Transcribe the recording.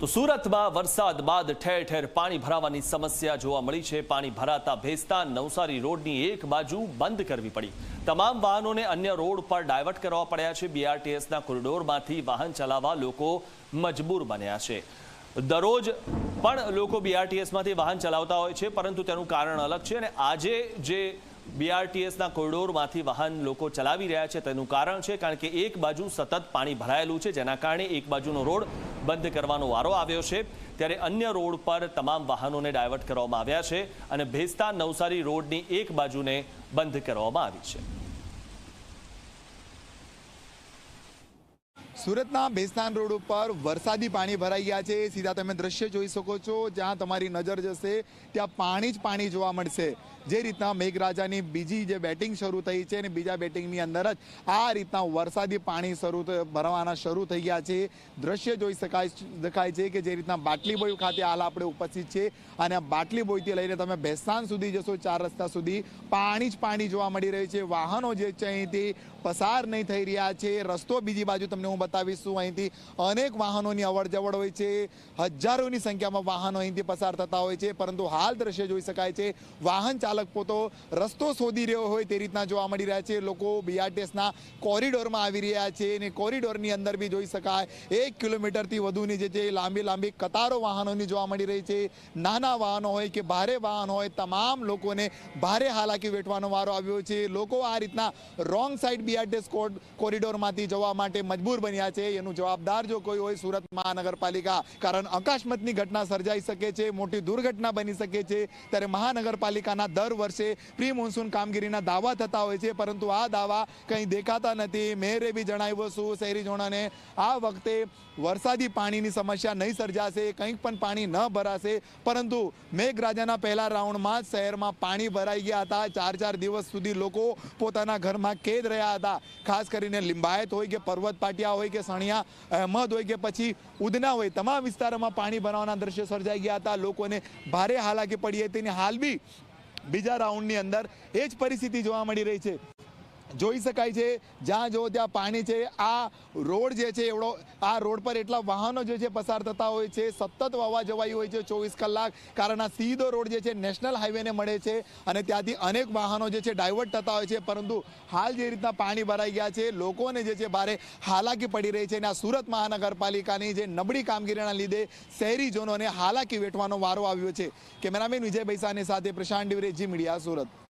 તો સુરતમાં વરસાદ બાદ ઠેર ઠેર પાણી ભરાવાની સમસ્યા જોવા મળી છે। પાણી ભરાતા ભેસ્તાન નવસારી રોડની એક બાજુ બંધ કરવી પડી। તમામ વાહનોને અન્ય રોડ પર ડાયવર્ટ કરવા પડ્યા છે। બીઆરટીએસના કોરિડોરમાંથી વાહન ચલાવવા લોકો મજબૂર બન્યા છે। દરરોજ પણ લોકો બીઆરટીએસમાંથી વાહન ચલાવતા હોય છે, પરંતુ તેનું કારણ અલગ છે અને આજે જે બીઆરટીએસના કોરિડોરમાંથી વાહન લોકો ચલાવી રહ્યા છે તેનું કારણ છે કારણ કે એક બાજુ સતત પાણી ભરાયેલું છે, જેના કારણે એક બાજુનો રોડ બંધ કરવાનો વારો આવ્યો છે। ત્યારે અન્ય રોડ પર તમામ વાહનોને ડાયવર્ટ કરવામાં આવ્યા છે અને ભેસ્તાન નવસારી રોડની એક બાજુને બંધ કરવામાં આવી છે। સુરતના ભેસ્તાન રોડ ઉપર વરસાદી પાણી ભરાઈ ગયા છે। સીધા તમે દ્રશ્ય જોઈ શકો છો, જ્યાં તમારી નજર જશે ત્યાં પાણી જ પાણી જોવા મળશે। જે રીતના મેઘરાજાની બીજી જે બેટિંગ શરૂ થઈ છે અને બીજા બેટિંગની અંદર જ આ રીતના વરસાદી પાણી ભરવાના શરૂ થઈ ગયા છે। દ્રશ્ય જોઈ દેખાય છે કે જે રીતના બાટલી બોય ખાતે હાલ આપણે ઉપસ્થિત છે અને બાટલી બોયથી લઈને તમે ભેસ્તાન સુધી જશો, 4 રસ્તા સુધી પાણી જ પાણી જોવા મળી રહ્યું છે। વાહનો જે છે અહીંથી પસાર નહીં થઈ રહ્યા છે। રસ્તો બીજી બાજુ તમને હું બતાવીશું, અહીંથી અનેક વાહનોની અવર જવર હોય છે, હજારોની સંખ્યામાં વાહનો અહીંથી પસાર થતા હોય છે, પરંતુ હાલ દ્રશ્ય જોઈ શકાય છે વાહન ચાલક પોતો રસ્તો શોધી રહ્યો હોય તે રીતના જોવા મળી રહ્યા છે। લોકો બીઆરટીએસના કોરિડોરમાં આવી રહ્યા છે અને કોરિડોરની અંદર બી જોઈ શકાય 1 કિલોમીટરથી વધુની જે છે લાંબી કતારો વાહનોની જોવા મળી રહી છે। નાના વાહનો હોય કે ભારે વાહન હોય, તમામ લોકોને ભારે હાલાકી વેઠવાનો વારો આવ્યો છે। લોકો આ રીતના રોંગ સાઈડ બીઆરટીએસ કોરિડોરમાંથી જવા માટે મજબૂર બન્યા છે। એનું જવાબદાર જો કોઈ હોય સુરત મહાનગરપાલિકા, કારણ અકસ્માતની ઘટના સર્જાઈ શકે છે, મોટી દુર્ઘટના બની શકે છે। ત્યારે મહાનગરપાલિકાના દર વર્ષે પ્રી મોન્સૂન કામગીરીના દાવા થતા હોય છે, પરંતુ આ દાવા કંઈ દેખાતા નથી। મેયરે બી જણાવ્યું શું શહેરીજનોને આ વખતે વરસાદી પાણીની સમસ્યા નહીં સર્જાશે, કંઈક પણ પાણી ન ભરાશે, પરંતુ મેઘરાજાના પહેલા રાઉન્ડમાં જ શહેરમાં પાણી ભરાઈ ગયા હતા। 4 દિવસ સુધી લોકો પોતાના ઘરમાં કેદ રહ્યા હતા। ખાસ કરીને લિંબાયત હોય કે પર્વત પાટિયા હોય કે સણિયા અહેમદ હોય કે પછી ઉધના હોય, તમામ વિસ્તારોમાં પાણી ભરાવાના દ્રશ્યો સર્જાઈ ગયા હતા। લોકોને ભારે હાલાકી પડી હતી અને હાલ બી બીજા રાઉન્ડની અંદર એ જ પરિસ્થિતિ જોવા મળી રહી છે। જોઈ શકાય છે જ્યાં જો ત્યાં પાણી છે। આ રોડ જે છે આ રોડ પર એટલા વાહનો જે છે પસાર થતા હોય છે, સતત વાવા જવાઈ હોય છે 24 કલાક, કારણ આ સીધો રોડ જે છે નેશનલ હાઈવેને મળે છે અને ત્યાંથી અનેક વાહનો જે છે ડાયવર્ટ થતા હોય છે, પરંતુ હાલ જે રીતના પાણી ભરાઈ ગયા છે લોકોને જે છે ભારે હાલાકી પડી રહી છે અને આ સુરત મહાનગરપાલિકાની જે નબળી કામગીરીના લીધે શહેરીજનોને હાલાકી વેઠવાનો વારો આવ્યો છે। કેમેરામેન વિજય બૈસાની સાથે પ્રશાંત ડિવરે, જી મીડિયા, સુરત।